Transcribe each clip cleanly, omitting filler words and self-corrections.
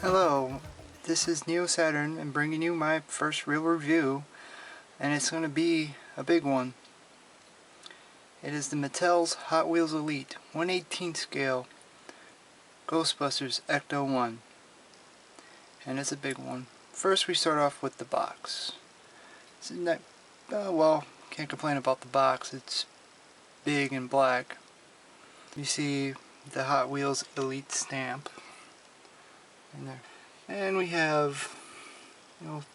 Hello, this is Neo Saturn and bringing you my first real review, and it's going to be a big one. It is the Mattel's Hot Wheels Elite 1/18 scale Ghostbusters Ecto 1, and it's a big one. First we start off with the box. It's not, well, can't complain about the box. It's big and black. You see the Hot Wheels Elite stamp in there. And we have,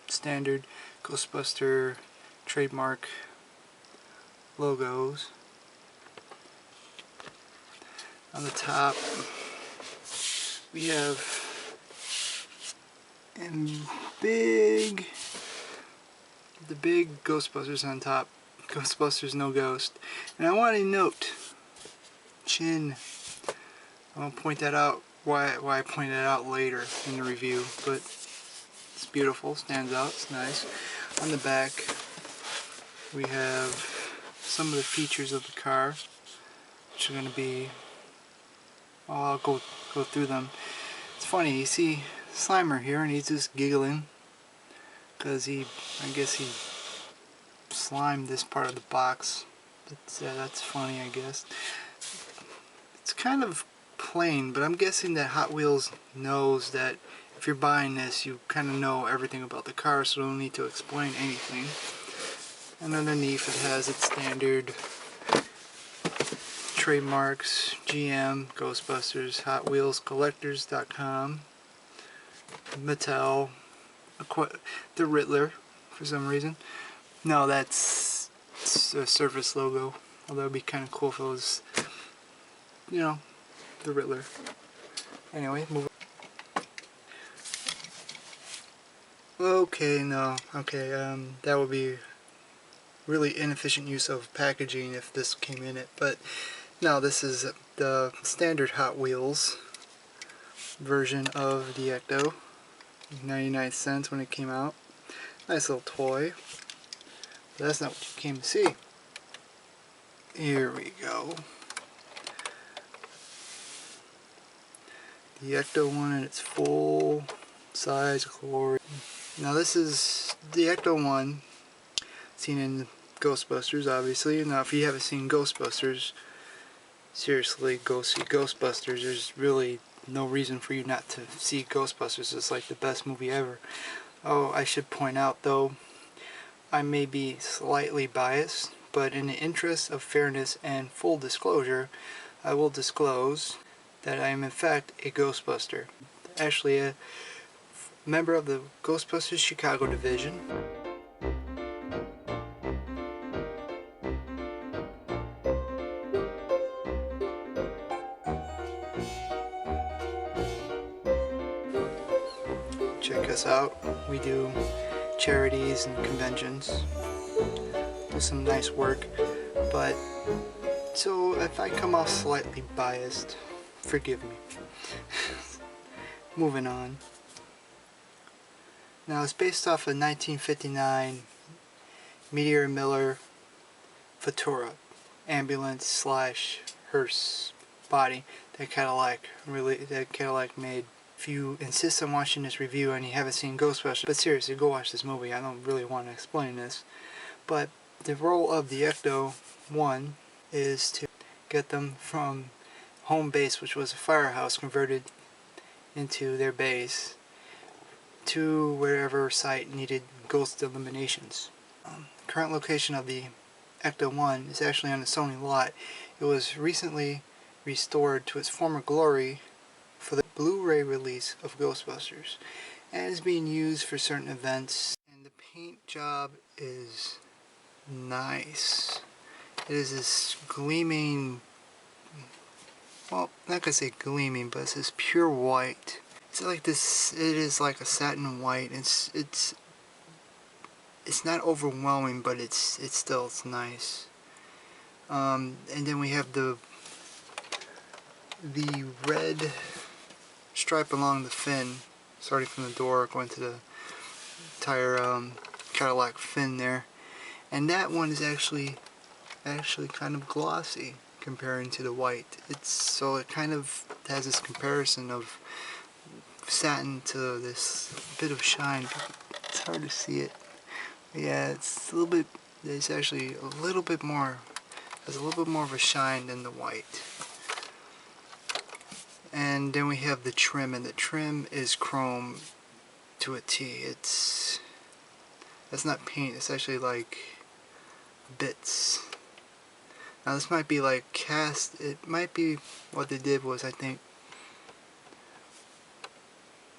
standard Ghostbuster trademark logos. On the top, we have the big Ghostbusters on top. Ghostbusters no ghost. And I want to note, chin. I'll point that out. Why I pointed it out later in the review, but it's beautiful, stands out, it's nice. On the back we have some of the features of the car, which are going to be, I'll go through them. It's funny, you see Slimer here and he's just giggling because I guess he slimed this part of the box. That's funny, I guess. It's kind of plain, but I'm guessing that Hot Wheels knows that if you're buying this, you kind of know everything about the car, so don't need to explain anything. And underneath it has its standard trademarks: GM, Ghostbusters, Hot Wheels, Collectors.com, Mattel, the Riddler for some reason. No, that's a Surface logo, although it'd be kind of cool if it was, the Riddler. Anyway, move on. That would be really inefficient use of packaging if this came in it, but no, this is the standard Hot Wheels version of the Ecto, 99 cents when it came out. Nice little toy, but that's not what you came to see. Here we go. The Ecto 1 in its full size glory. Now this is the Ecto 1 seen in Ghostbusters, obviously. Now if you haven't seen Ghostbusters, seriously, go see Ghostbusters. There's really no reason for you not to see Ghostbusters. It's like the best movie ever. Oh, I should point out though, I may be slightly biased, but in the interest of fairness and full disclosure, I will disclose that I am in fact a Ghostbuster. Actually a member of the Ghostbusters Chicago division. Check us out. We do charities and conventions. Do some nice work. But so if I come off slightly biased, forgive me. Moving on. Now it's based off a 1959 Meteor Miller Futura ambulance / hearse body that Cadillac made. If you insist on watching this review and you haven't seen Ghostbusters, but seriously, go watch this movie. I don't really want to explain this, but the role of the Ecto 1 is to get them from home base, which was a firehouse converted into their base, to wherever site needed ghost eliminations. Current location of the Ecto 1 is actually on the Sony lot. It was recently restored to its former glory for the Blu-ray release of Ghostbusters, and is being used for certain events. And the paint job is nice. It is this gleaming, well, not gonna say gleaming, but it's this pure white. It's like this. It is like a satin white. It's not overwhelming, but it's nice. And then we have the red stripe along the fin, starting from the door, going to the entire Cadillac fin there. And that one is actually kind of glossy comparing to the white. So it kind of has this comparison of satin to this bit of shine. It's hard to see it. Yeah, it's a little bit, it's actually a little bit more, has a little bit more of a shine than the white. And then we have the trim, and the trim is chrome to a T. That's not paint, it's actually like bits. Now this might be like cast, it might be what they did was, I think,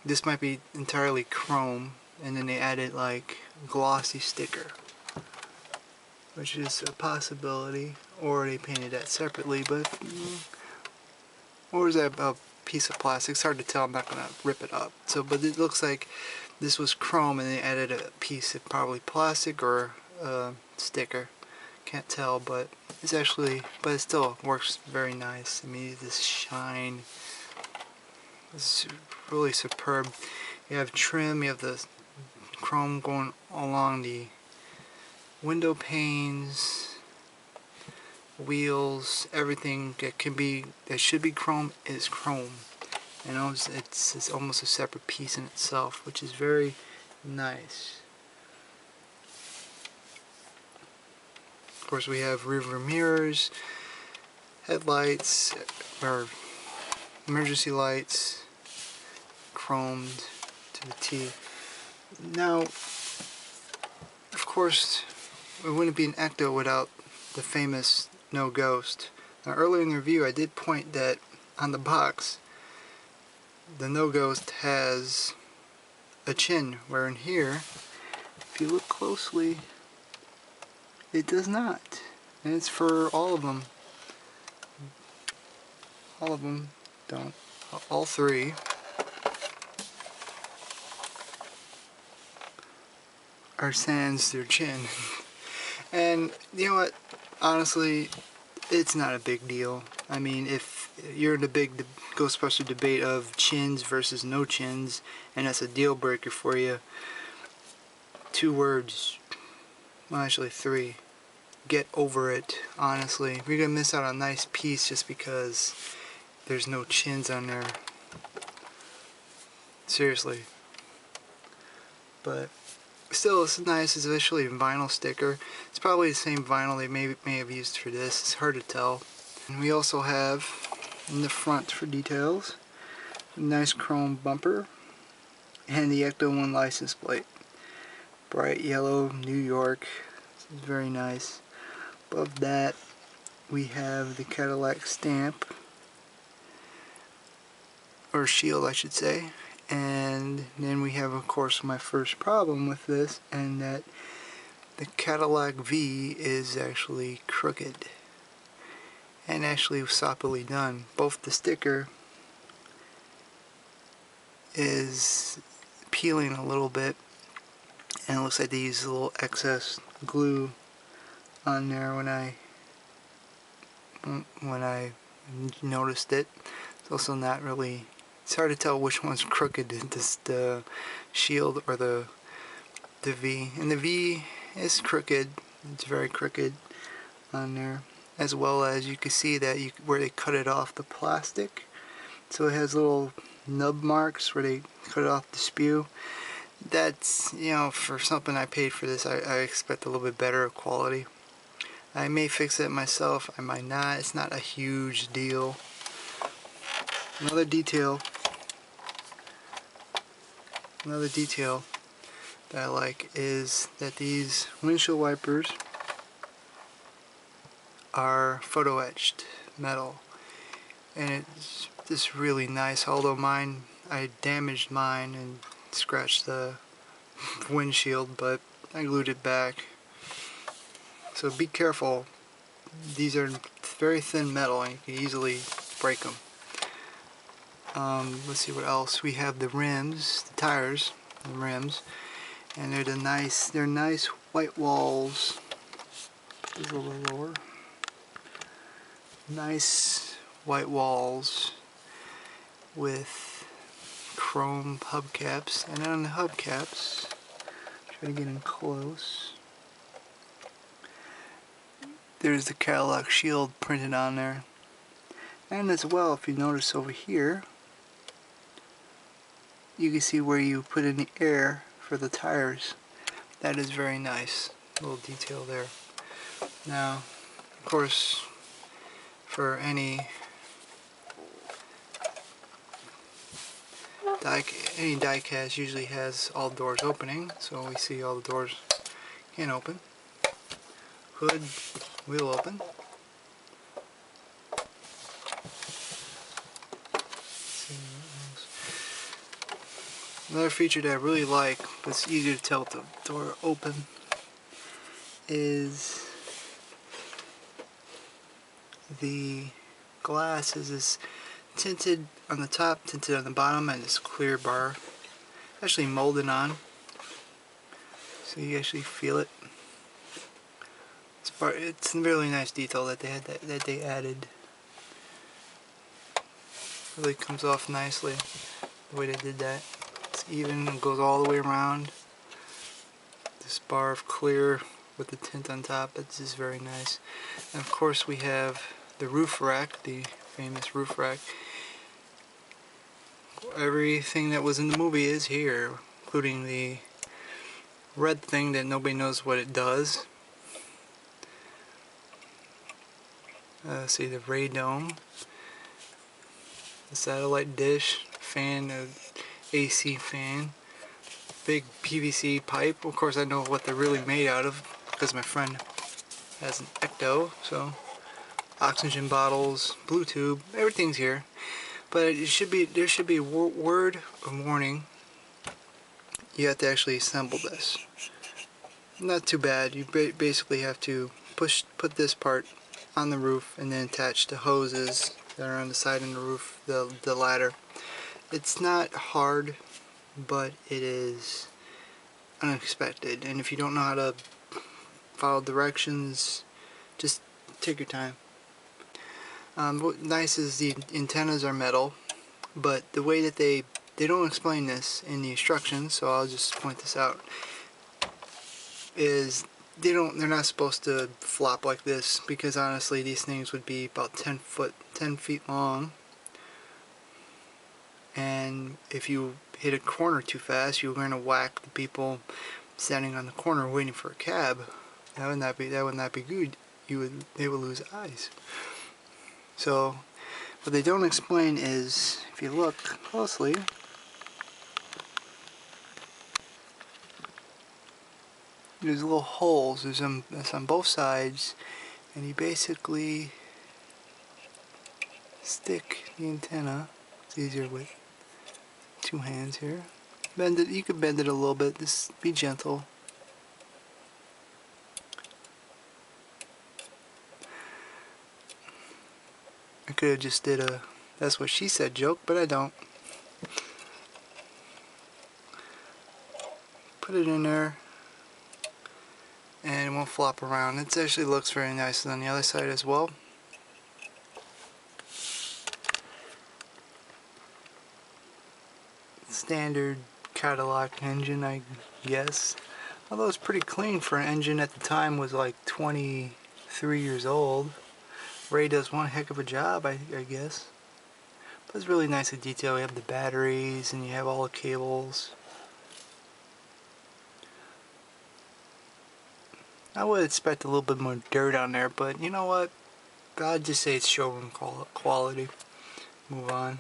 this might be entirely chrome, and then they added like glossy sticker, which is a possibility, or they painted that separately, but or is that a piece of plastic? It's hard to tell, I'm not going to rip it up. So, but it looks like this was chrome and they added a piece of probably plastic or sticker. Can't tell, but it's actually, but it still works very nice. I mean, this shine is really superb. You have trim, you have the chrome going along the window panes, wheels, everything that should be chrome is chrome. And it's almost a separate piece in itself, which is very nice. Of course, we have rear mirrors, headlights, or emergency lights, chromed to the T. Now, of course, it wouldn't be an Ecto without the famous No Ghost. Now, earlier in the review, I did point that on the box, the No Ghost has a chin, where in here, if you look closely, it does not. And it's for all of them. All of them don't. All three are sans their chin. And you know what? Honestly, it's not a big deal. I mean, if you're in the big Ghostbuster debate of chins versus no chins, and that's a deal breaker for you, 2 words, well actually 3, get over it, honestly. We're gonna miss out on a nice piece just because there's no chins on there. Seriously. But still, it's nice. It's actually a vinyl sticker. It's probably the same vinyl they may have used for this. It's hard to tell. And we also have in the front, for details, a nice chrome bumper and the Ecto 1 license plate. Bright yellow, New York. This is very nice. Above that, we have the Cadillac stamp, or shield I should say. And then we have, of course, my first problem with this, and that the Cadillac V is actually crooked and actually soppily done. Both the sticker is peeling a little bit, and it looks like they used a little excess glue on there when I noticed it. It's also not really, it's hard to tell which one's crooked, the shield or the V. And the V is crooked. It's very crooked on there, as well as you can see that where they cut it off the plastic. So it has little nub marks where they cut it off the spew. That's, you know, for something I paid for this, I expect a little bit better quality. I may fix it myself, I might not. It's not a huge deal. Another detail that I like is that these windshield wipers are photo etched metal, and it's just really nice. Although mine, I damaged mine and scratched the windshield, but I glued it back. So be careful. These are very thin metal and you can easily break them. Let's see what else. We have the rims, the tires, the rims, and they're nice white walls. Put these a little lower. Nice white walls with chrome hubcaps, and on the hubcaps, try to get in close, there's the Cadillac shield printed on there. And as well, if you notice over here, you can see where you put in the air for the tires. That is very nice. Little detail there. Now, of course, for any diecast usually has all doors opening, so we see all the doors can open. Hood will open. Another feature that I really like, but it's easier to tell with the door open, is the glass is this tinted on the top, tinted on the bottom, and this clear bar actually molded on, so you actually feel it. It's a really nice detail that they had that they added. Really comes off nicely the way they did that. It's even, it goes all the way around. This bar of clear with the tint on top, it's just very nice. And of course we have the roof rack, the famous roof rack. Everything that was in the movie is here, including the red thing that nobody knows what it does. See the radome, the satellite dish, fan, AC fan, big PVC pipe. Of course I know what they're really made out of because my friend has an Ecto, so oxygen bottles, blue tube, everything's here. But there should be a word of warning. You have to actually assemble this. Not too bad. You basically have to put this part on the roof and then attach the hoses that are on the side of the roof, the ladder. It's not hard, but it is unexpected, and if you don't know how to follow directions, just take your time. What's nice is the antennas are metal, but the way that they don't explain this in the instructions, so I'll just point this out, is they're not supposed to flop like this, because honestly these things would be about 10 feet long, and if you hit a corner too fast you're going to whack the people standing on the corner waiting for a cab. That would not be good. They would lose eyes. So what they don't explain is, if you look closely, there's little holes. There's on both sides, and you basically stick the antenna. It's easier with two hands here. Bend it. You could bend it a little bit. Just be gentle. I could have just did a "that's what she said" joke, but I don't. Put it in there, and it won't flop around. It actually looks very nice on the other side as well. Standard Cadillac engine, I guess. Although it's pretty clean for an engine at the time was like 23 years old. Ray does one heck of a job, I guess. But it's really nice in detail. You have the batteries and you have all the cables. I would expect a little bit more dirt on there, but you know what? I'd just say it's showroom quality. Move on.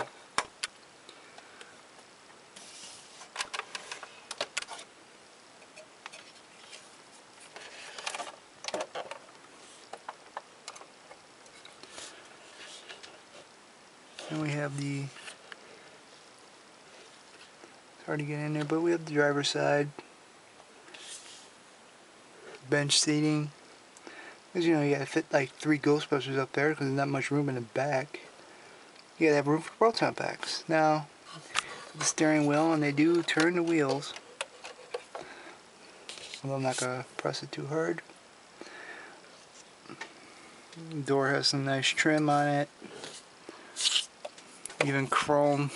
And we have the, it's hard to get in there, but we have the driver's side. Bench seating. Because you know, you gotta fit like 3 Ghostbusters up there because there's not much room in the back. You gotta have room for proton packs. Now, the steering wheel, and they do turn the wheels. Although I'm not gonna press it too hard. The door has some nice trim on it. Even chrome.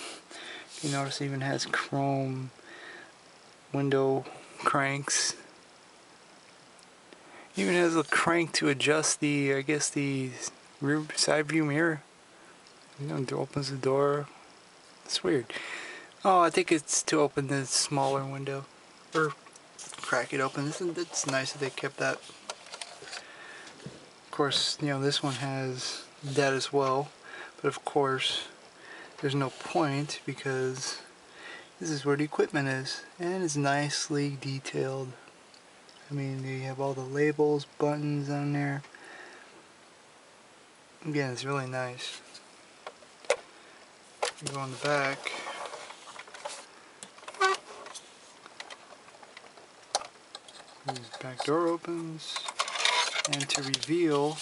You notice it even has chrome window cranks. Even has a crank to adjust the, I guess, the side view mirror. You know, it opens the door. It's weird. Oh, I think it's to open the smaller window. Or crack it open. It's nice that they kept that. Of course, you know, this one has that as well. But of course, there's no point because this is where the equipment is. And it's nicely detailed. I mean, you have all the labels, buttons on there. Again, it's really nice. You go on the back. This back door opens. And to reveal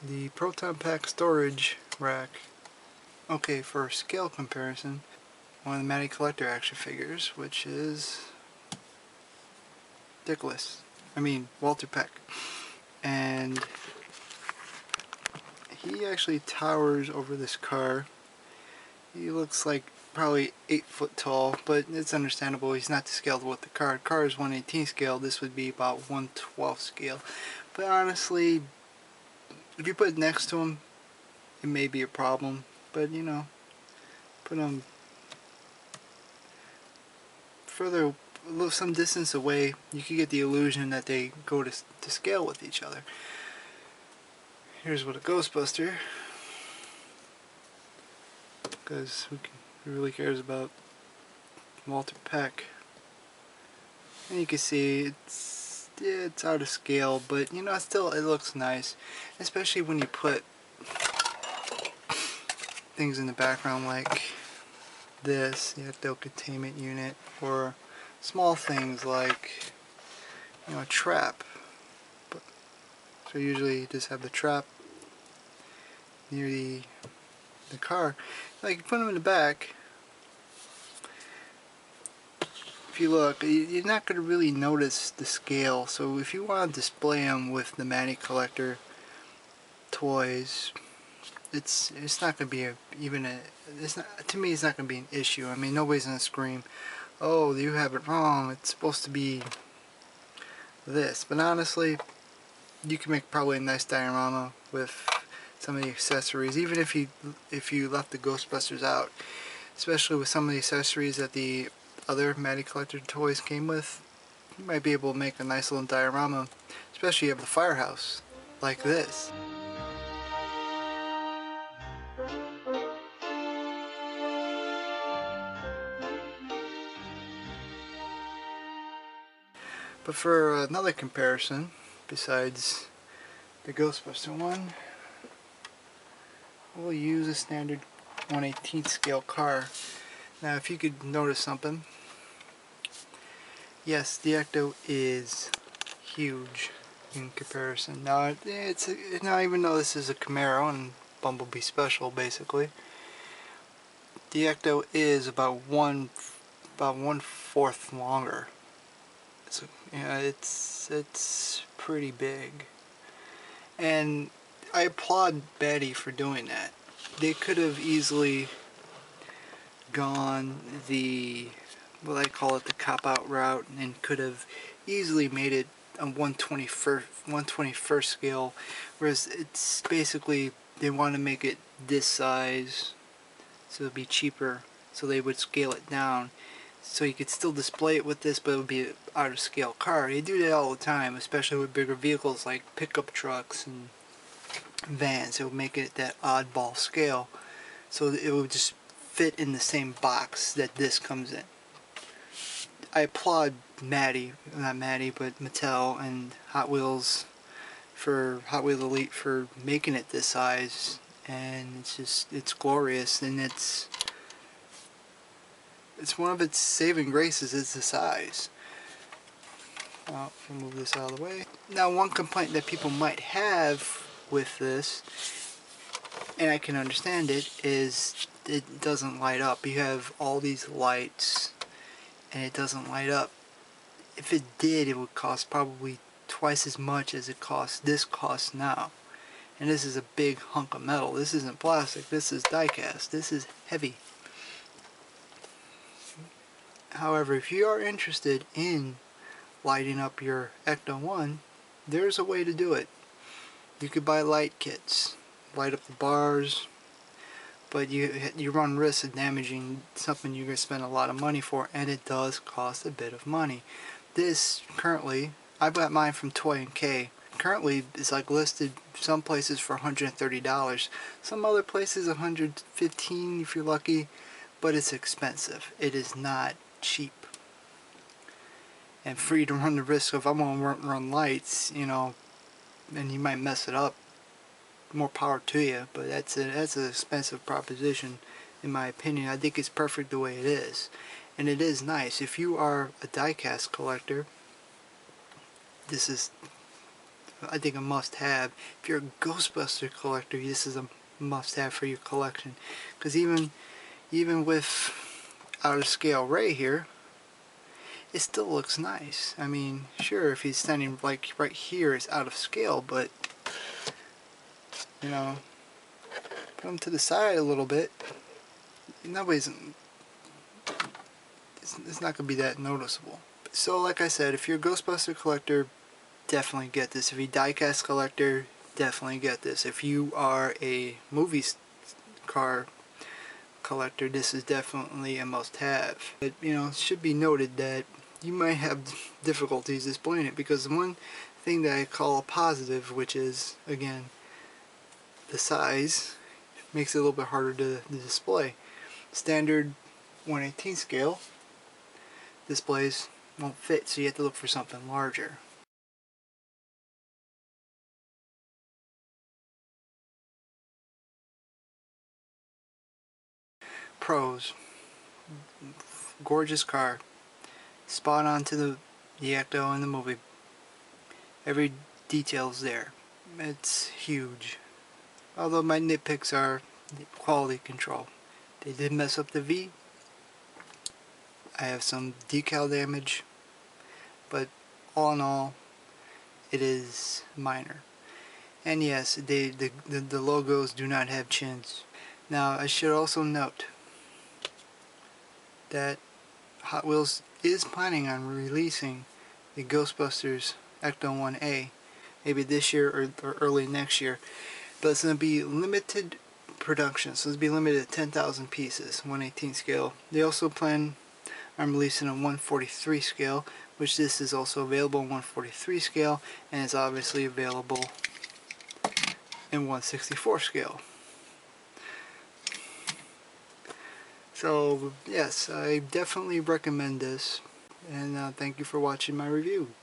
the proton pack storage rack. Okay, for scale comparison, one of the Matty Collector action figures, which is ridiculous. I mean, Walter Peck. And he actually towers over this car. He looks like probably 8 foot tall, but it's understandable. He's not scaled with the car. The car is 1/18 scale. This would be about 1/12 scale. But honestly, if you put it next to him, it may be a problem. But you know, put them further, some distance away, you could get the illusion that they go to scale with each other. Here's what a Ghostbuster, because who really cares about Walter Peck? And you can see it's out of scale, but you know, still it looks nice, especially when you put things in the background like this, the Ecto containment unit, or small things like, you know, a trap. So usually you just have the trap near the car. Like, you put them in the back. If you look, you're not going to really notice the scale. So if you want to display them with the Matty Collector toys, it's not going to be to me it's not going to be an issue. I mean, nobody's going to scream, "Oh, you have it wrong. It's supposed to be this." But honestly, you can make probably a nice diorama with some of the accessories, even if you left the Ghostbusters out, especially with some of the accessories that the other Matty Collector toys came with. You might be able to make a nice little diorama, especially if you have the Firehouse like this. But for another comparison, besides the Ghostbuster one, we'll use a standard 1/18 scale car. Now, if you could notice something, yes, the Ecto is huge in comparison. Now, now even though this is a Camaro and Bumblebee Special, basically, the Ecto is about 1/4 longer. So, yeah, it's pretty big, and I applaud Betty for doing that. They could have easily gone the, what I call it, the cop-out route, and could have easily made it a 1/21st scale, whereas it's basically, they want to make it this size so it'd be cheaper, so they would scale it down so you could still display it with this, but it would be an out of scale car. They do that all the time, especially with bigger vehicles like pickup trucks and vans. It would make it that oddball scale, so it would just fit in the same box that this comes in. I applaud not Matty, but Mattel and Hot Wheels Hot Wheels Elite for making it this size, and it's glorious, and it's one of its saving graces is the size. I'll move this out of the way. Now, one complaint that people might have with this, and I can understand it, is it doesn't light up. You have all these lights and it doesn't light up. If it did, it would cost probably twice as much as this costs now. And this is a big hunk of metal. This isn't plastic. This is diecast. This is heavy. However, if you are interested in lighting up your Ecto 1, there's a way to do it. You could buy light kits. Light up the bars, but you run risk of damaging something you're going to spend a lot of money for, and it does cost a bit of money. This currently, I bought mine from Toy and K. Currently, it's like listed some places for $130, some other places $115 if you're lucky, but it's expensive. It is not cheap. And free to run the risk of, I'm gonna run lights, you know, and you might mess it up. More power to you, but that's an expensive proposition, in my opinion. I think it's perfect the way it is, and it is nice. If you are a diecast collector, this is, I think, a must-have. If you're a Ghostbuster collector, this is a must-have for your collection, because even with out of scale Ray here, it still looks nice. I mean, sure, if he's standing like right here, it's out of scale, but you know, put him to the side a little bit. Nobody's. It's not gonna be that noticeable. So, like I said, if you're a Ghostbuster collector, definitely get this. If you're a diecast collector, definitely get this. If you are a movie car collector, this is definitely a must-have. But you know, it should be noted that you might have difficulties displaying it, because the one thing that I call a positive, which is, again, the size, makes it a little bit harder to display. Standard 1/18 scale displays won't fit, so you have to look for something larger. Pros: gorgeous car, spot on to the Ecto in the movie. Every detail's there. It's huge. Although my nitpicks are quality control. They did mess up the V. I have some decal damage, but all in all, it is minor. And yes, the logos do not have chins. Now, I should also note that Hot Wheels is planning on releasing the Ghostbusters Ecto 1A, maybe this year or early next year, but it's going to be limited production, so it's going to be limited to 10,000 pieces, 1/18 scale. They also plan on releasing a 1/43 scale, which this is also available in 1/43 scale, and it's obviously available in 1/64 scale. So yes, I definitely recommend this, and thank you for watching my review.